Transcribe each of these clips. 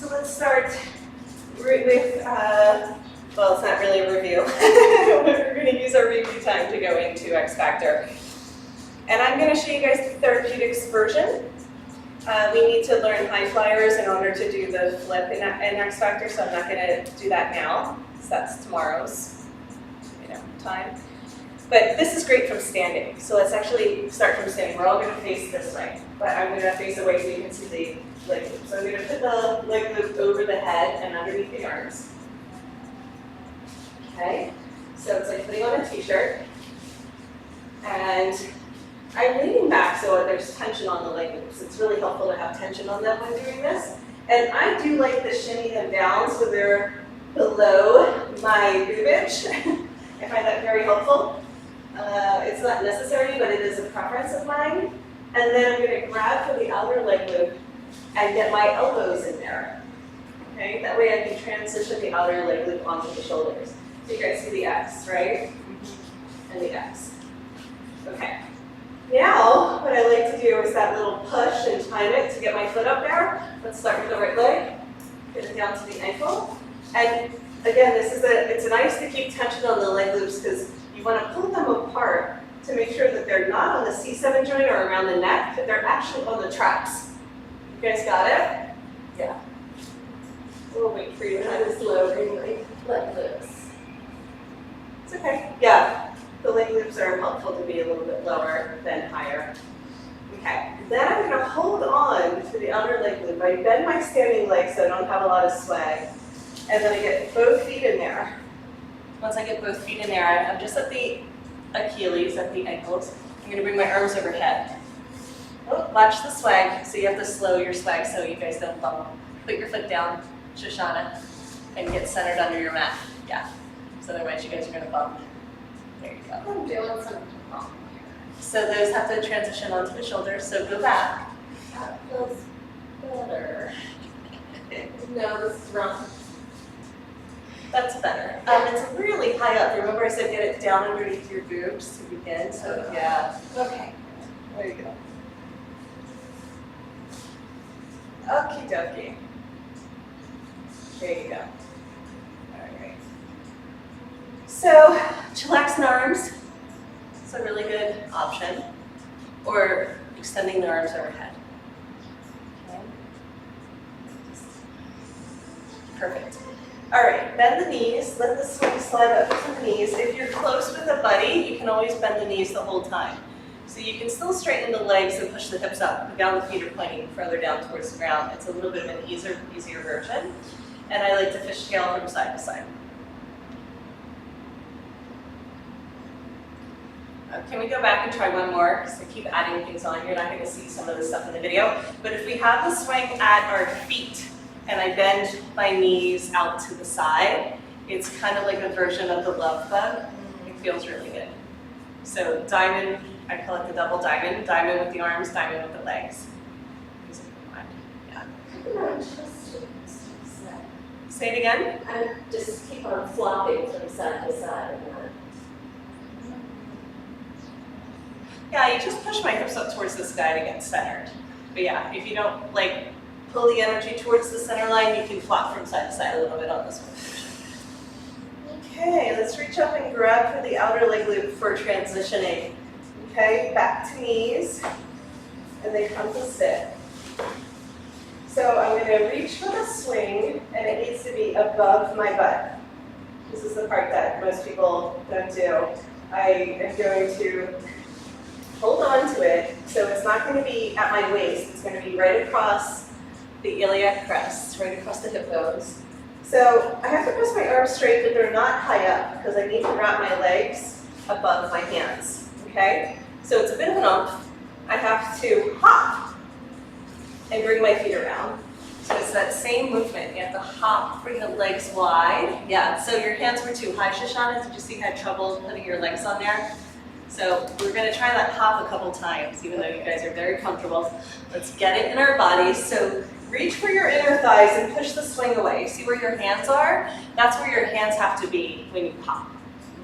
So let's start with, well, it's not really a review. We're going to use our review time to go into Xfactor. And I'm going to show you guys the therapeutics version. We need to learn high flyers in order to do the flip in Xfactor, so I'm not going to do that now, because that's tomorrow's time. But this is great from standing. So let's actually start from standing. We're all going to face this way, but I'm going to face away so you can see the leg loop. So I'm going to put the leg loop over the head and underneath the arms. Okay, so it's like putting on a t-shirt. And I'm leaning back so there's tension on the leg loops. It's really helpful to have tension on them when doing this. And I do like to shimmy them down so they're below my boobage. I find that very helpful. It's not necessary, but it is a preference of mine. And then I'm going to grab for the outer leg loop and get my elbows in there. Okay, that way I can transition the outer leg loop onto the shoulders. So you guys see the X, right? And the X. Okay. Now, what I like to do is that little push and time it to get my foot up there. Let's start with the right leg. Get it down to the ankle. And again, it's nice to keep tension on the leg loops because you want to pull them apart to make sure that they're not on the C7 joint or around the neck, but they're actually on the traps. You guys got it? Yeah. We'll wait for you to have this low leg loops. It's okay. Yeah, the leg loops are helpful to be a little bit lower than higher. Okay, then I'm going to hold on to the outer leg loop. I bend my standing leg so I don't have a lot of sway. And then I get both feet in there. Once I get both feet in there, I'm just at the Achilles, at the ankles. I'm going to bring my arms overhead. Oh, watch the swag. So you have to slow your swag so you guys don't bump. Put your foot down, Shoshana, and get centered under your mat. Yeah. So otherwise you guys are going to bump. There you go. I'm doing some bump. So those have to transition onto the shoulders. So go back. That feels better. No, this is wrong. That's better. It's really high up. Remember I said get it down underneath your boobs to begin? So yeah. Okay. There you go. Okie dokie. There you go. All right. So chillaxing arms. It's a really good option. Or extending the arms overhead. Okay. Perfect. All right, bend the knees, let the swing slide up to the knees. If you're close with a buddy, you can always bend the knees the whole time. So you can still straighten the legs and push the hips up, but down the feet are pointing further down towards the ground. It's a little bit of an easier version. And I like to fishtail from side to side. Can we go back and try one more? Because I keep adding things on. You're not going to see some of this stuff in the video. But if we have the swing at our feet, and I bend my knees out to the side, it's kind of like a version of the love bug. It feels really good. So diamond, I call it the double diamond. Diamond with the arms, diamond with the legs. Yeah. Say it again. I just keep on flopping from side to side. Yeah, you just push my hips up towards the sky to get centered. But yeah, if you don't pull the energy towards the center line, you can flop from side to side a little bit on this one. Okay, let's reach up and grab for the outer leg loop for transitioning. Okay, back to knees, and they come to sit. So I'm going to reach for the swing, and it needs to be above my butt. This is the part that most people don't do. I am going to hold on to it, so it's not going to be at my waist. It's going to be right across the iliac crest, right across the hip bones. So I have to press my arms straight, but they're not high up because I need to wrap my legs above my hands, okay? So it's a bit of an umph. I have to hop and bring my feet around. So it's that same movement. You have to hop, bring the legs wide. Yeah, so your hands were too high, Shoshana. Did you see you had trouble putting your legs on there? So we're going to try that hop a couple times, even though you guys are very comfortable. Let's get it in our bodies. So reach for your inner thighs and push the swing away. See where your hands are? That's where your hands have to be when you hop.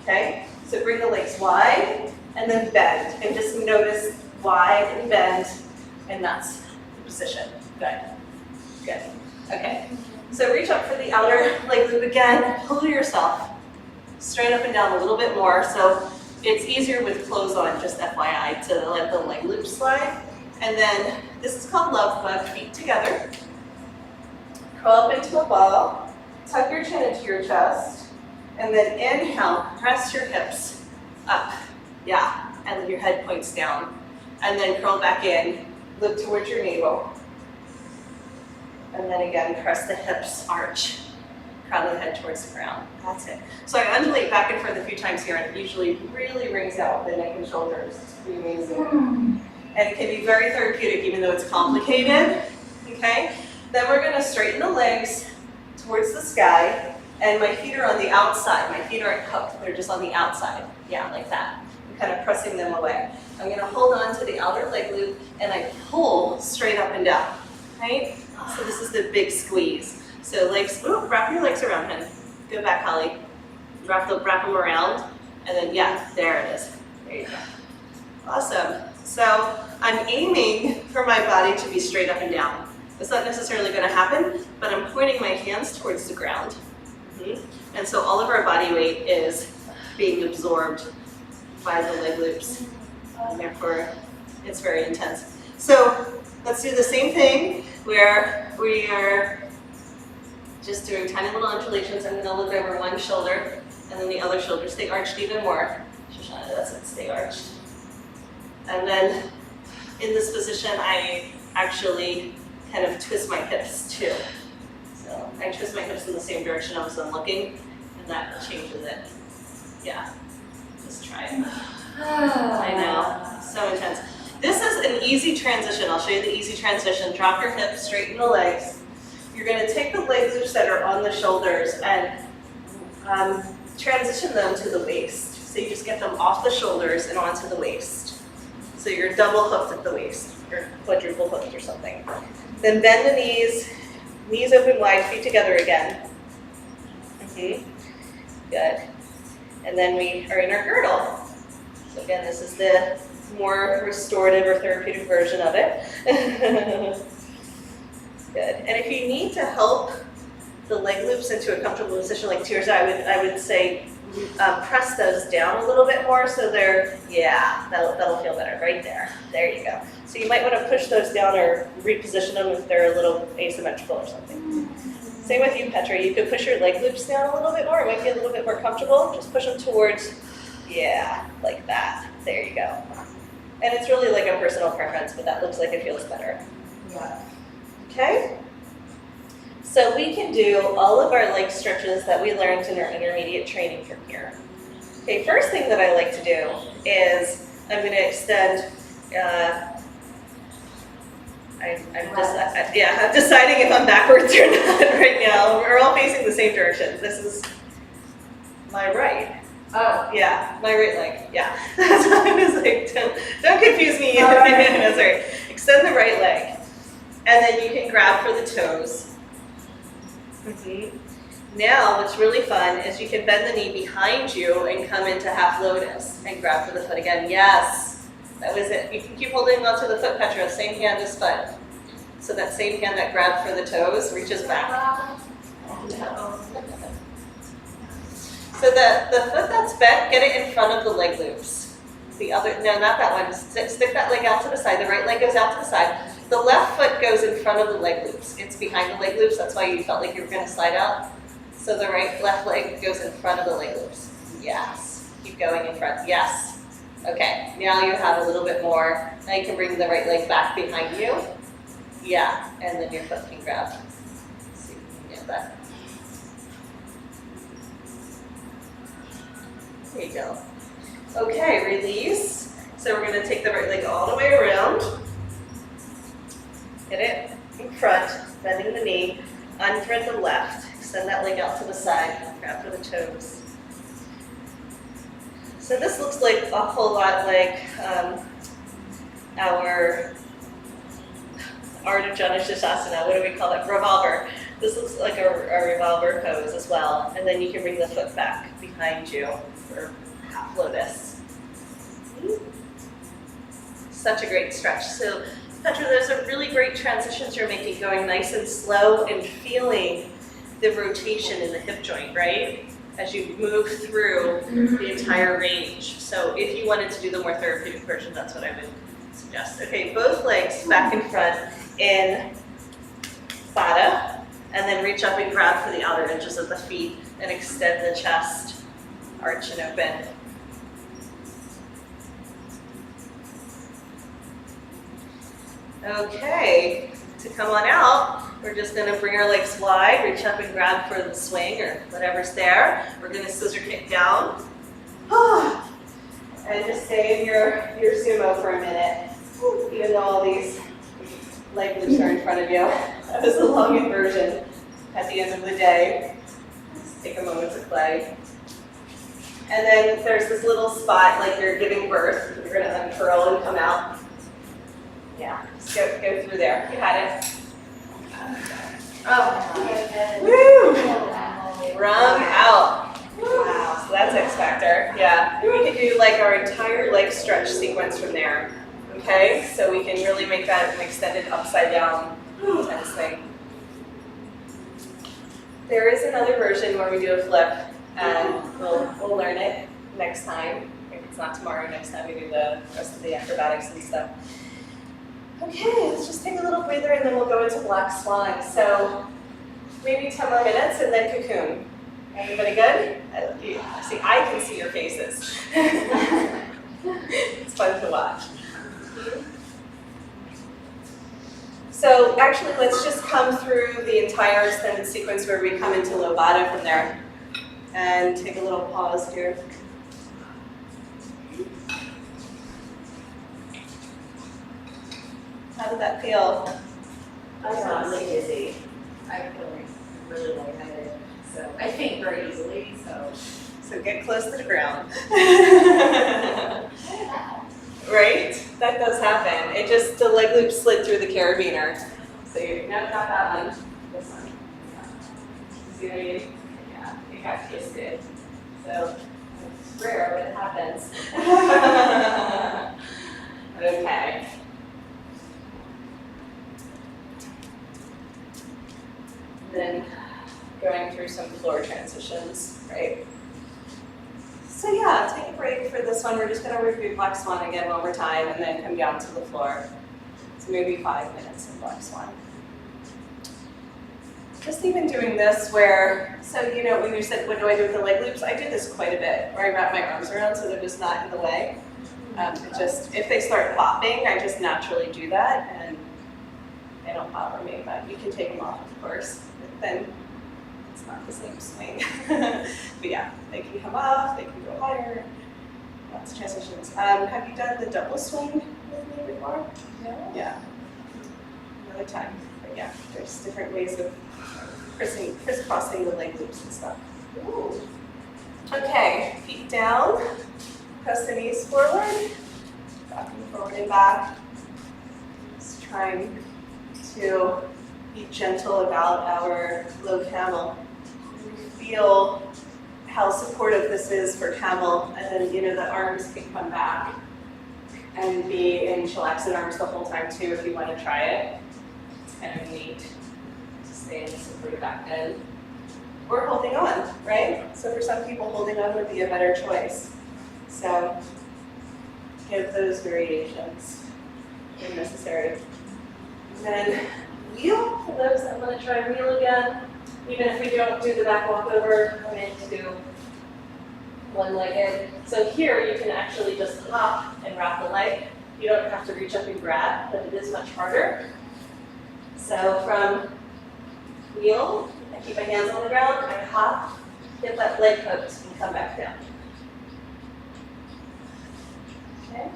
Okay? So bring the legs wide and then bend. And just notice wide and bend, and that's the position. Good. Good. Okay. So reach up for the outer leg loop again, pull yourself straight up and down a little bit more. So it's easier with clothes on, just FYI, to let the leg loop slide. And then this is called love bug, feet together. Curl up into a ball, tuck your chin into your chest, and then inhale, press your hips up. Yeah, and then your head points down. And then curl back in, look towards your navel. And then again, press the hips, arch, crown of the head towards the ground. That's it. So I undulate back and forth a few times here, and it usually really rings out the neck and shoulders. It's pretty amazing. And it can be very therapeutic, even though it's complicated. Okay? Then we're gonna straighten the legs towards the sky, and my feet are on the outside. My feet aren't hooked, they're just on the outside. Yeah, like that. I'm kind of pressing them away. I'm gonna hold on to the outer leg loop, and I pull straight up and down, right? So this is the big squeeze. So legs, wrap your legs around him. Go back, Holly. Wrap them around, and then yeah, there it is. There you go. Awesome. So I'm aiming for my body to be straight up and down. It's not necessarily going to happen, but I'm pointing my hands towards the ground. And so all of our body weight is being absorbed by the leg loops. And therefore, it's very intense. So let's do the same thing where we are just doing tiny little undulations. I'm going to look over one shoulder, and then the other shoulder. Stay arched even more. Shoshana, that's it. Stay arched. And then in this position, I actually kind of twist my hips too. So I twist my hips in the same direction as I'm looking, and that changes it. Yeah, just try it. I know, so intense. This is an easy transition. I'll show you the easy transition. Drop your hips, straighten the legs. You're going to take the legs that are on the shoulders and transition them to the waist. So you just get them off the shoulders and onto the waist. So you're double hooked at the waist, or quadruple hooked or something. Then bend the knees, knees open wide, feet together again. Good. And then we are in our girdle. So again, this is the more restorative or therapeutic version of it. Good. And if you need to help the leg loops into a comfortable position like Tirza, I would say press those down a little bit more so they're, yeah, that'll feel better right there. There you go. So you might want to push those down or reposition them if they're a little asymmetrical or something. Same with you, Petra. You could push your leg loops down a little bit more. It might be a little bit more comfortable. Just push them towards, yeah, like that. There you go. And it's really like a personal preference, but that looks like it feels better. Yeah. Okay? So we can do all of our leg stretches that we learned in our intermediate training from here. Okay, first thing that I like to do is I'm going to extend, I'm deciding if I'm backwards or not right now. We're all facing the same direction. This is my right. Oh. Yeah, my right leg, yeah. That's why I was like, don't confuse me. Oh, right. No, sorry. Extend the right leg. And then you can grab for the toes. Now, what's really fun is you can bend the knee behind you and come into half lotus and grab for the foot again. Yes, that was it. You can keep holding onto the foot, Petra, same hand as foot. So that same hand that grabbed for the toes reaches back. So the foot that's bent, get it in front of the leg loops. The other, no, not that one. Stick that leg out to the side. The right leg goes out to the side. The left foot goes in front of the leg loops. It's behind the leg loops. That's why you felt like you were going to slide out. So the left leg goes in front of the leg loops. Yes. Keep going in front. Yes. Okay. Now you have a little bit more. Now you can bring the right leg back behind you. Yeah. And then your foot can grab. Let's see if we can get that. There you go. Okay, release. So we're going to take the right leg all the way around. Get it in front, bending the knee, unthread the left. Extend that leg out to the side, grab for the toes. So this looks like a whole lot like our Ardha Janusasana. What do we call it? Revolver. This looks like a revolver pose as well. And then you can bring the foot back behind you for half lotus. Such a great stretch. So Petra, those are really great transitions you're making, going nice and slow and feeling the rotation in the hip joint, right? As you move through the entire range. So if you wanted to do the more therapeutic version, that's what I would suggest. Okay, both legs back and front in Metta, and then reach up and grab for the outer edges of the feet and extend the chest, arch and open. Okay, to come on out, we're just gonna bring our legs wide, reach up and grab for the swing or whatever's there. We're gonna scissor kick down. And just stay in your sumo for a minute, even though all these leg loops are in front of you. That was the long inversion at the end of the day. Just take a moment to play. And then there's this little spot like you're giving birth. You're gonna uncurl and come out. Yeah, just go through there. You had it. Oh, woo! Wrung out. Wow, so that's Xfactor. Yeah, we can do like our entire leg stretch sequence from there. Okay, so we can really make that an extended upside down tense thing. There is another version where we do a flip, and we'll learn it next time. If it's not tomorrow, next time we do the rest of the acrobatics and stuff. Okay, let's just take a little breather and then we'll go into black swan. So maybe 10 more minutes and then cocoon. Everybody good? See, I can see your faces. It's fun to watch. So actually, let's just come through the entire extended sequence where we come into low Metta from there. And take a little pause here. How did that feel? I'm not really dizzy. I feel really lightheaded. So I faint very easily, So get close to the ground. Right? That does happen. It just, the leg loop slid through the carabiner. So no, not that one. This one. See what I mean? Yeah, it got twisted. So it's rare, but it happens. Okay. Then going through some floor transitions, right? So yeah, take a break for this one. We're just gonna repeat Black Swan again one more time and then come down to the floor. So maybe 5 minutes in Black Swan. Just even doing this where, so you know, when you said, what do I do with the leg loops? I do this quite a bit, where I wrap my arms around so they're just not in the way. If they start popping, I just naturally do that and they don't bother me, but you can take them off, of course. But then it's not the same swing. But yeah, they can come off, they can go higher. Lots of transitions. Have you done the double swing with me before? No. Yeah. Another time. But yeah, there's different ways of crisscrossing the leg loops and stuff. Ooh. Okay, feet down. Press the knees forward. Rocking forward and back. Just trying to be gentle about our low camel. We feel how supportive this is for camel, and then the arms can come back and be in chillaxed arms the whole time too if you want to try it. It's kind of neat to stay in the supported back bend. Or holding on, right? So for some people, holding on would be a better choice. So give those variations if necessary. And then wheel, for those that want to try wheel again, even if we don't do the back walkover, come into one-legged. So here you can actually just hop and wrap the leg. You don't have to reach up and grab, but it is much harder. So from wheel, I keep my hands on the ground, I hop, get that leg hooked, and come back down. Okay.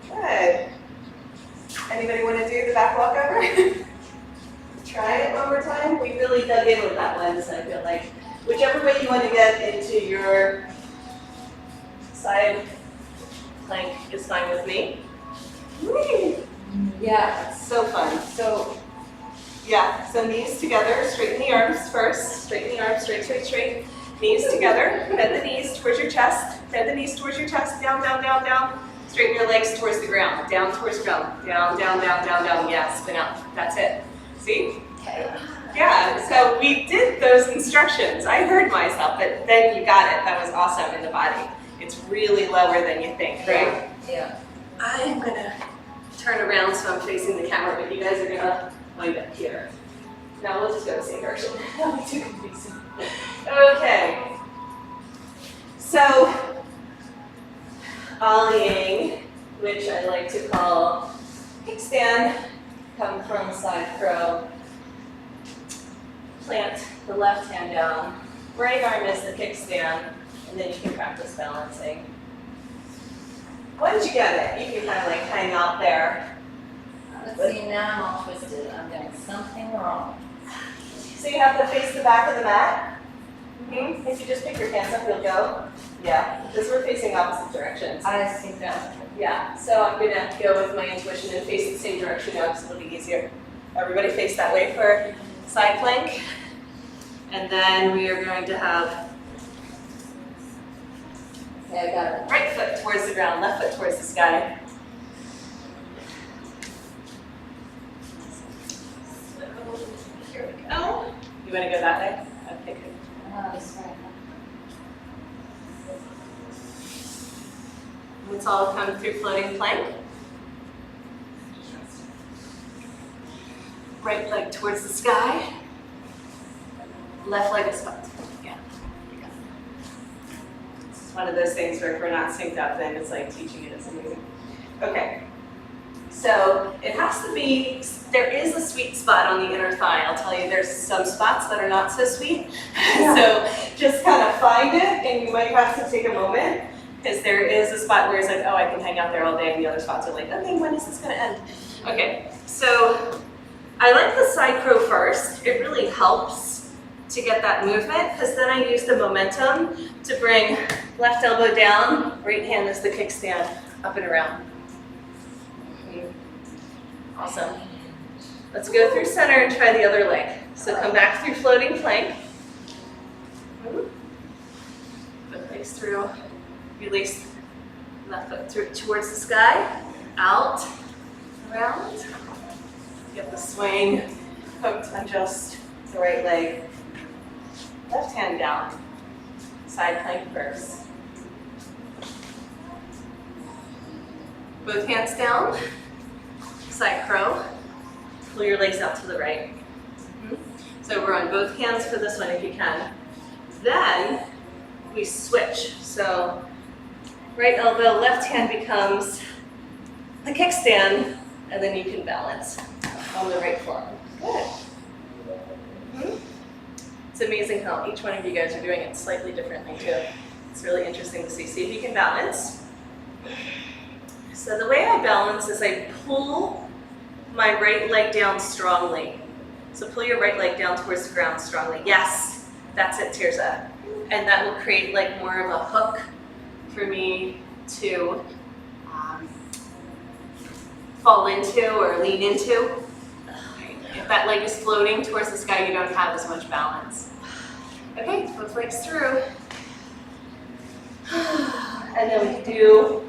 Good. Anybody want to do the back walkover? Try it one more time. We really dug in with that one, so I feel like whichever way you want to get into your side plank is fine with me. Whee! Yeah, it's so fun. So, yeah, so knees together, straighten the arms first, straighten the arms, straight, straight, straight. Knees together, bend the knees towards your chest, bend the knees towards your chest, down, down, down, down. Straighten your legs towards the ground, down towards the ground, down, down, down, down, down, yeah, spin out, that's it. See? Okay. Yeah, so we did those instructions. I heard myself, but then you got it. That was awesome in the body. It's really lower than you think, right? Yeah. I am gonna turn around so I'm facing the camera, but you guys are gonna wind up here. Now we'll just go the same direction. That'll be too confusing. Okay. So, ollieing, which I like to call kickstand, come from side crow. Plant the left hand down, right arm is the kickstand, and then you can practice balancing. Once you get it, you can kind of like hang out there. Let's see, now I'm all twisted. I'm doing something wrong. So you have to face the back of the mat. If you just pick your hands up, you'll go. Yeah, because we're facing opposite directions. I see that. Yeah, so I'm gonna go with my intuition and face the same direction now because it'll be easier. Everybody face that way for side plank. And then we are going to have Okay, I got it. right foot towards the ground, left foot towards the sky. So here we go. You want to go that way? Okay, good. This way. Let's all come through floating plank. Right leg towards the sky. Left leg is up. Yeah. It's one of those things where if we're not synced up, then it's like teaching it is amazing. Okay. So it has to be, there is a sweet spot on the inner thigh. I'll tell you, there's some spots that are not so sweet. So just kind of find it, and you might have to take a moment, because there is a spot where it's like, oh, I can hang out there all day, and the other spots are like, okay, when is this going to end? Okay, so I like the side crow first. It really helps to get that movement, because then I use the momentum to bring left elbow down, right hand is the kickstand, up and around. Awesome. Let's go through center and try the other leg. So come back through floating plank. Both legs through. Release left foot through towards the sky. Out, around. Get the swing hooked on just the right leg. Left hand down. Side plank first. Both hands down. Side crow. Pull your legs out to the right. So we're on both hands for this one if you can. Then we switch. So right elbow, left hand becomes the kickstand, and then you can balance on the right forearm. Good. It's amazing how each one of you guys are doing it slightly differently too. It's really interesting to see. See if you can balance. So the way I balance is I pull my right leg down strongly. So pull your right leg down towards the ground strongly. Yes, that's it, Tirza. And that will create like more of a hook for me to fall into or lean into. If that leg is floating towards the sky, you don't have as much balance. Okay, both legs through. And then we can do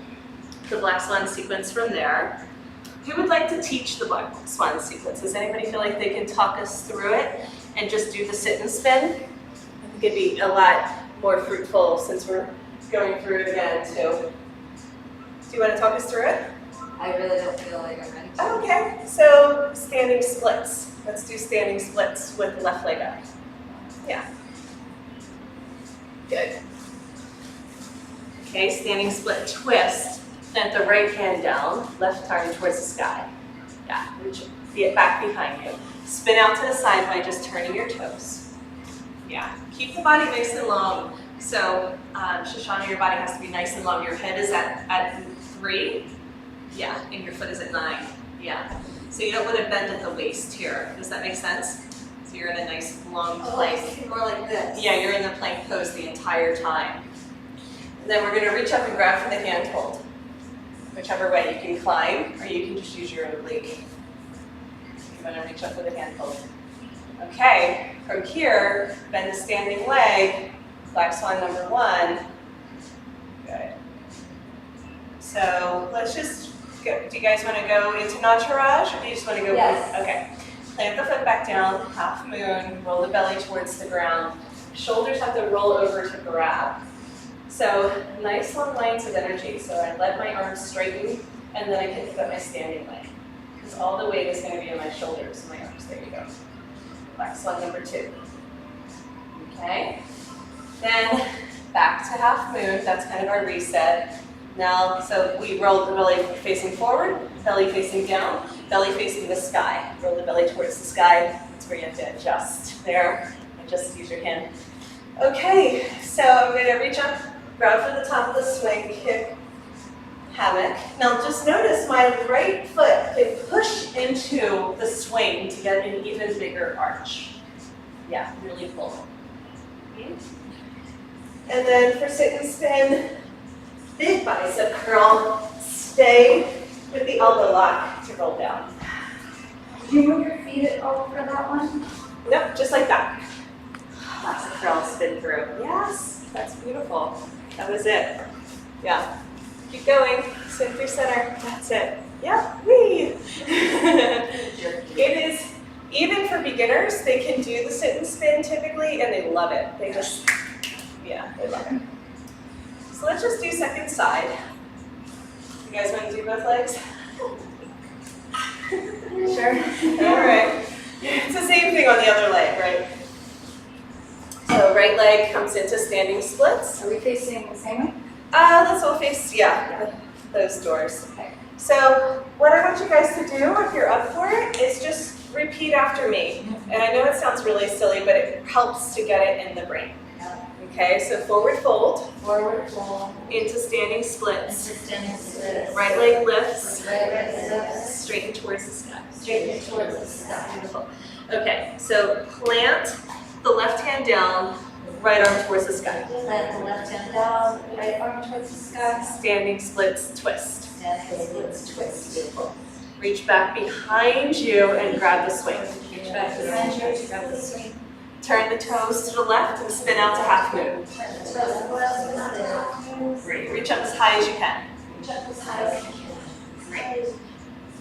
the black swan sequence from there. Who would like to teach the black swan sequence? Does anybody feel like they can talk us through it and just do the sit and spin? I think it'd be a lot more fruitful since we're going through it again too. Do you want to talk us through it? I really don't feel like I'm ready. Okay, so standing splits. Let's do standing splits with the left leg up. Yeah. Good. Okay, standing split twist. Plant the right hand down, left arm towards the sky. Yeah, reach it back behind you. Spin out to the side by just turning your toes. Yeah, keep the body nice and long. So, Shoshana, your body has to be nice and long. Your head is at 3. Yeah, and your foot is at 9. Yeah. So you don't want to bend at the waist here. Does that make sense? So you're in a nice long plank. More like this. Yeah, you're in the plank pose the entire time. And then we're going to reach up and grab for the hand hold. Whichever way, you can climb or you can just use your oblique. You want to reach up with a hand hold. Okay, from here, bend the standing leg, black swan number 1. Good. So let's just go. Do you guys want to go into Nataraj, or do you just want to go? Yes. Okay. Plant the foot back down, half moon, roll the belly towards the ground. Shoulders have to roll over to grab. So nice long lines of energy. So I let my arms straighten, and then I can pick up my standing leg. Because all the weight is going to be on my shoulders and my arms. There you go. Black swan number 2. Okay. Then back to half moon. That's kind of our reset. Now, so we roll the belly facing forward, belly facing down, belly facing the sky. Roll the belly towards the sky. That's where you have to adjust there. And just use your hand. Okay, so I'm going to reach up, grab for the top of the swing, kick, hammock. Now just notice my right foot can push into the swing to get an even bigger arch. Yeah, really pull. And then for sit and spin, big bicep curl, stay with the elbow lock to roll down. Did you move your feet at all for that one? Nope, just like that. Bicep curl, spin through. Yes, that's beautiful. That was it. Yeah. Keep going, spin through center, that's it. Yeah, whee! It is, even for beginners, they can do the sit and spin typically, and they love it. They just, yeah, they love it. So let's just do second side. You guys want to do both legs? Sure. All right. It's the same thing on the other leg, right? So right leg comes into standing splits. Are we facing the same way? Let's all face, yeah, those doors. Okay. So what I want you guys to do, if you're up for it, is just repeat after me. And I know it sounds really silly, but it helps to get it in the brain. Okay, so forward fold. Forward fold. Into standing splits. Into standing splits. Right leg lifts. Right leg lifts. Straighten towards the sky. Straighten towards the sky. Beautiful. Okay, so plant the left hand down, right arm towards the sky. Plant the left hand down, right arm towards the sky. Standing splits, twist. Standing splits, twist. Beautiful. Reach back behind you and grab the swing. Reach back behind you to grab the swing. Turn the toes to the left and spin out to half moon. Turn the toes to the left and to half moon. Great. Reach up as high as you can. Reach up as high as you can. Great.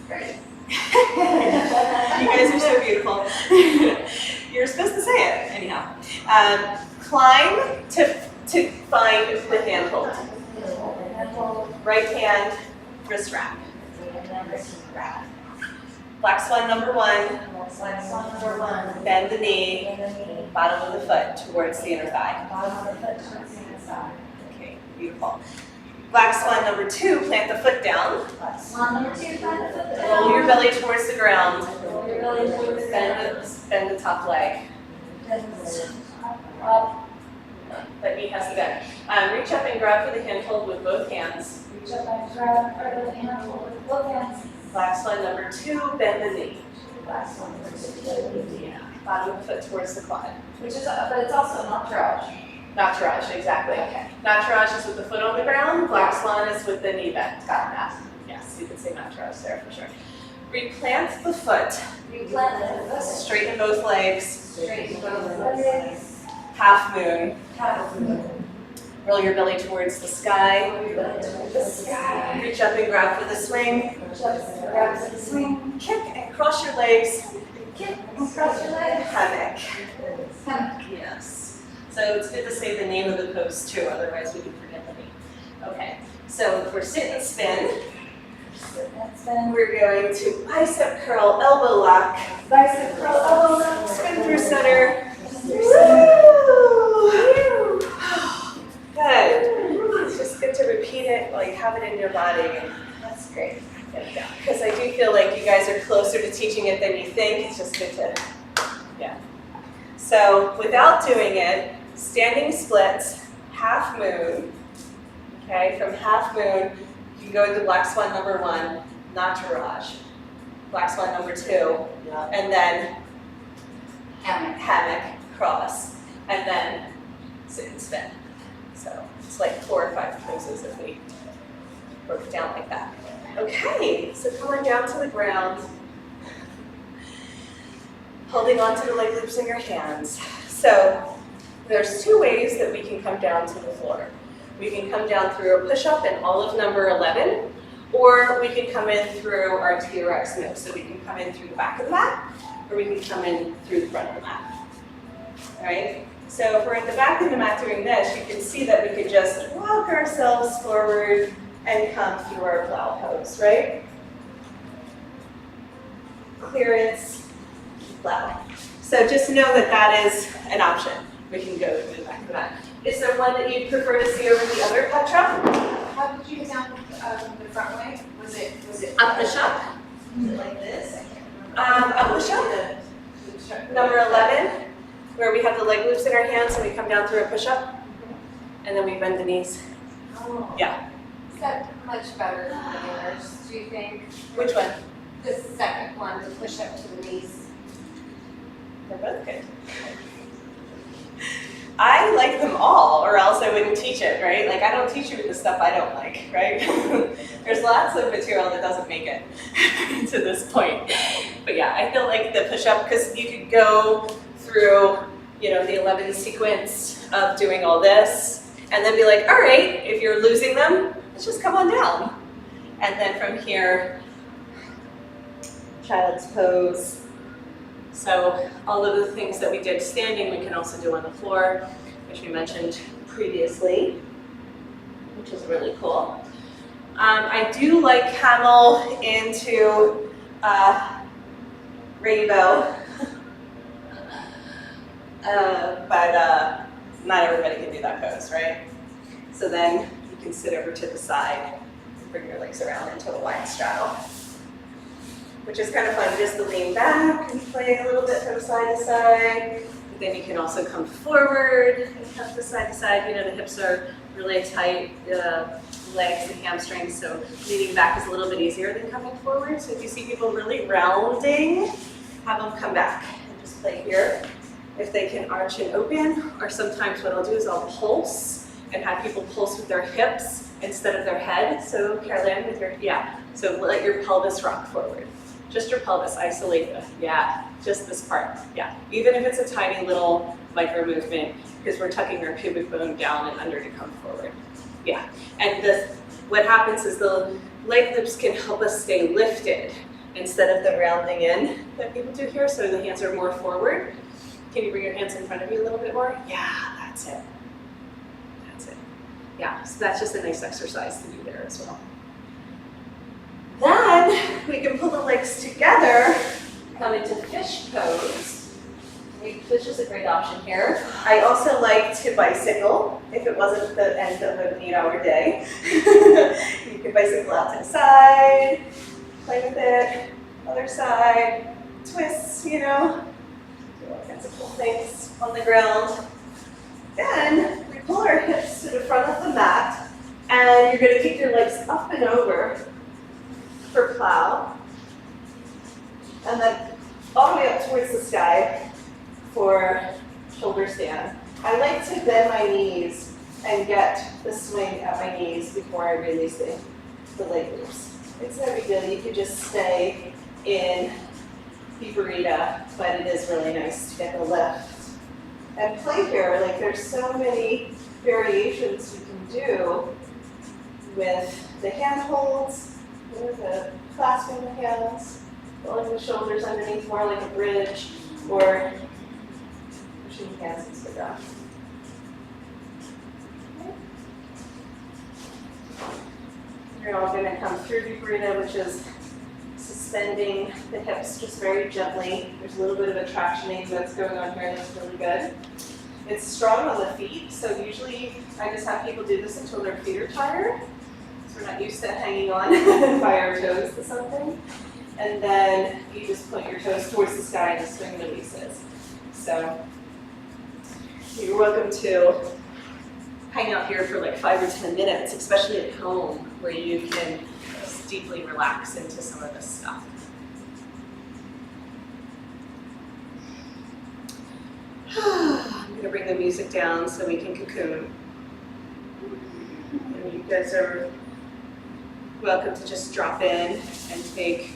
Great. You guys are so beautiful. You're supposed to say it, anyhow. Climb to find the hand hold. Right hand, wrist wrap. Black swan number 1. Black swan number 1. Bend the knee, bottom of the foot towards the inner thigh. Bottom of the foot towards the inner thigh. Okay, beautiful. Black swan number 2, plant the foot down. Black swan number 2, plant the foot down. Roll your belly towards the ground. Roll your belly towards the ground. Bend the top leg. Up. That knee has to bend. Reach up and grab for the hand hold with both hands. Reach up and grab for the hand hold with both hands. Black swan number 2, bend the knee. Black swan number 2, bend the knee. Bottom of the foot towards the quad. Which is, but it's also not garage. Nataraj, exactly. Okay. Nataraj is with the foot on the ground. Black swan is with the knee bent. Got that. Yes, you could say Nataraj there for sure. Replant the foot. Replant the foot. Straighten both legs. Straighten both legs. Half moon. Half moon. Roll your belly towards the sky. Roll your belly towards the sky. Reach up and grab for the swing. Reach up and grab for the swing. Kick and cross your legs. Kick and cross your legs. Hammock. Hammock. Yes. So it's good to say the name of the pose too, otherwise we can forget the name. Okay, so for sit and spin, we're going to bicep curl, elbow lock. Bicep curl, elbow lock. Spin through center. Woo! Good. It's just good to repeat it while you have it in your body. That's great. Because I do feel like you guys are closer to teaching it than you think. It's just good to, yeah. So without doing it, standing splits, half moon. Okay, from half moon, you can go into black swan number 1, Nataraj. Black swan number 2, and then hammock, cross, and then sit and spin. So it's like 4 or 5 poses if we broke it down like that. Okay, so coming down to the ground, holding on to the leg loops in your hands. So there's 2 ways that we can come down to the floor. We can come down through a push-up and all of number 11, or we can come in through our TRX move. So we can come in through the back of the mat, or we can come in through the front of the mat. All right? So if we're at the back of the mat doing this, you can see that we could just walk ourselves forward and come through our plow pose, right? Clearance, plow. So just know that that is an option. We can go to the back of the mat. Is there one that you'd prefer to see over the other Petra? How did you get down the front way? Was it A push-up. Was it like this? I can't remember. A push-up. Number 11, where we have the leg loops in our hands and we come down through a push-up, and then we bend the knees. Oh. Yeah. Is that much better than the others, do you think? Which one? The second one, the push up to the knees. They're both good. I like them all, or else I wouldn't teach it, right? Like, I don't teach you the stuff I don't like, right? There's lots of material that doesn't make it to this point. But yeah, I feel like the push-up, because you could go through, you know, the 11 sequence of doing all this, and then be like, all right, if you're losing them, let's just come on down. And then from here, child's pose. So all of the things that we did standing, we can also do on the floor, which we mentioned previously, which is really cool. I do like camel into rainbow, but not everybody can do that pose, right? So then you can sit over to the side and bring your legs around into a wide straddle, which is kind of fun, just to lean back and play a little bit from side to side. But then you can also come forward and come to side to side. You know, the hips are really tight, the legs, the hamstrings, so leaning back is a little bit easier than coming forward. So if you see people really rounding, have them come back and just play here. If they can arch and open, or sometimes what I'll do is I'll pulse and have people pulse with their hips instead of their head. So Caroline, with your, yeah, so let your pelvis rock forward. Just your pelvis, isolate the, yeah, just this part, yeah. Even if it's a tiny little micro movement, because we're tucking our pubic bone down and under to come forward, yeah. And what happens is the leg loops can help us stay lifted instead of the rounding in that people do here, so the hands are more forward. Can you bring your hands in front of you a little bit more? Yeah, that's it. That's it. Yeah, so that's just a nice exercise to do there as well. Then we can pull the legs together, come into fish pose. Fish is a great option here. I also like to bicycle if it wasn't the end of an 8-hour day. You can bicycle out to the side, play with it, other side, twists, you know, do all kinds of cool things on the ground. Then we pull our hips to the front of the mat, and you're going to keep your legs up and over for plow, and then all the way up towards the sky for shoulder stand. I like to bend my knees and get the swing at my knees before I release the leg loops. It's no big deal, you could just stay in burrito, but it is really nice to get the lift. And play here, like there's so many variations you can do with the hand holds, the clasping the hands, rolling the shoulders underneath more like a bridge, or pushing the hands into the ground. Okay. You're all going to come through the burrito, which is suspending the hips just very gently. There's a little bit of a tractioning that's going on here that's really good. It's strong on the feet, so usually I just have people do this until their feet are tired. We're not used to hanging on by our toes to something. And then you just point your toes towards the sky and the swing releases. So you're welcome to hang out here for like 5 or 10 minutes, especially at home, where you can just deeply relax into some of this stuff. I'm going to bring the music down so we can cocoon. And you guys are welcome to just drop in and take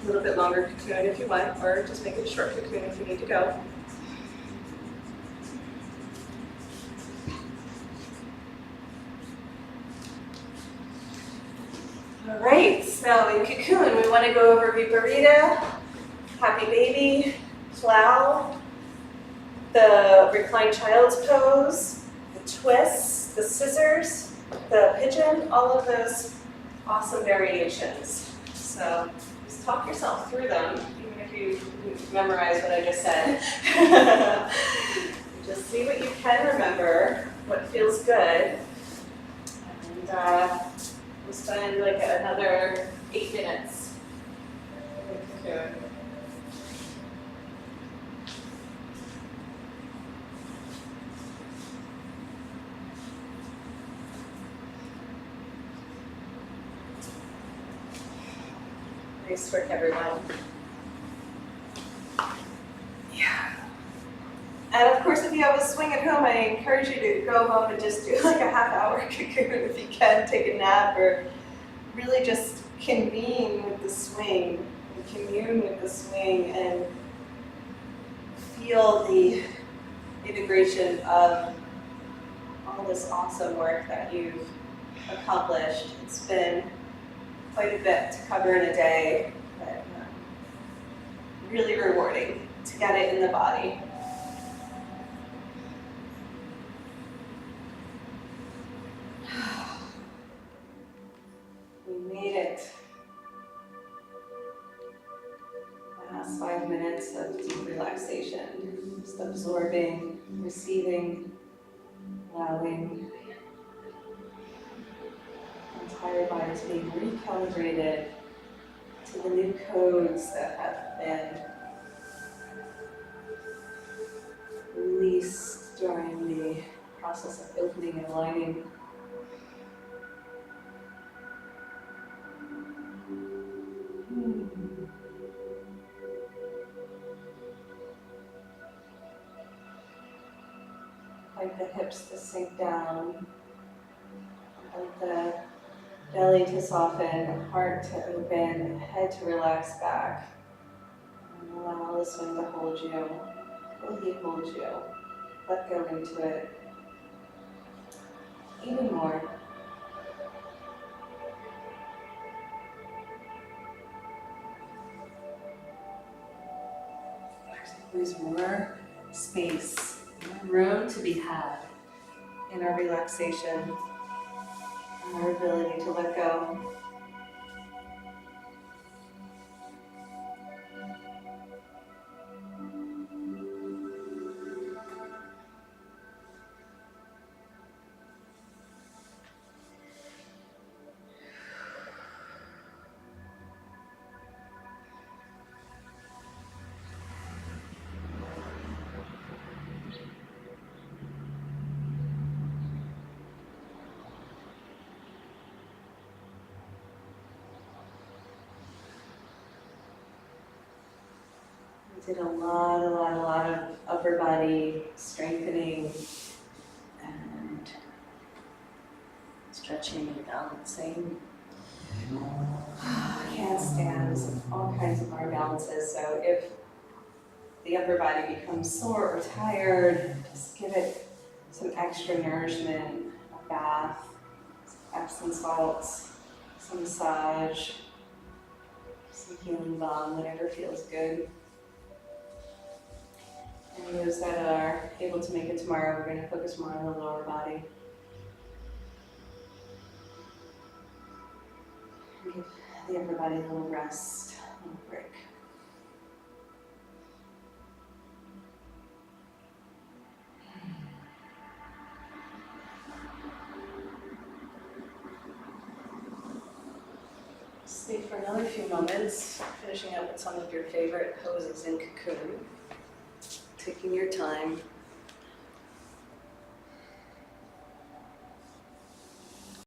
a little bit longer cocoon if you want, or just make it a short cocoon if you need to go. right, now in cocoon, we want to go over Viparita, happy baby, plow, the reclined child's pose, the twists, the scissors, the pigeon, all of those awesome variations. So just talk yourself through them, even if you didn't memorize what I just said. Just see what you can remember, what feels good. And we'll spend like another 8 minutes with cocoon. Nice work, everyone. Yeah. And of course, if you have a swing at home, I encourage you to go home and just do like a half-hour cocoon if you can, take a nap, or really just convene with the swing, and commune with the swing, and feel the integration of all this awesome work that you've accomplished. It's been quite a bit to cover in a day, but really rewarding to get it in the body. We made it. Last 5 minutes of deep relaxation, just absorbing, receiving, allowing the entire body to be recalibrated to the new codes that have been released during the process of opening and aligning. Like the hips to sink down, like the belly to soften, heart to open, head to relax back. And allow this one to hold you, fully hold you. Let go into it even more. There's more space, more room to be had in our relaxation, and our ability to let go. Did a lot of upper body strengthening and stretching and balancing. Handstands, all kinds of bar balances. So if the upper body becomes sore or tired, just give it some extra nourishment, a bath, some Epsom salts, some massage, some healing balm, whatever feels good. And those that are able to make it tomorrow, we're going to focus more on the lower body. And give the upper body a little rest, a little break. Stay for another few moments, finishing up with some of your favorite poses in cocoon. Taking your time.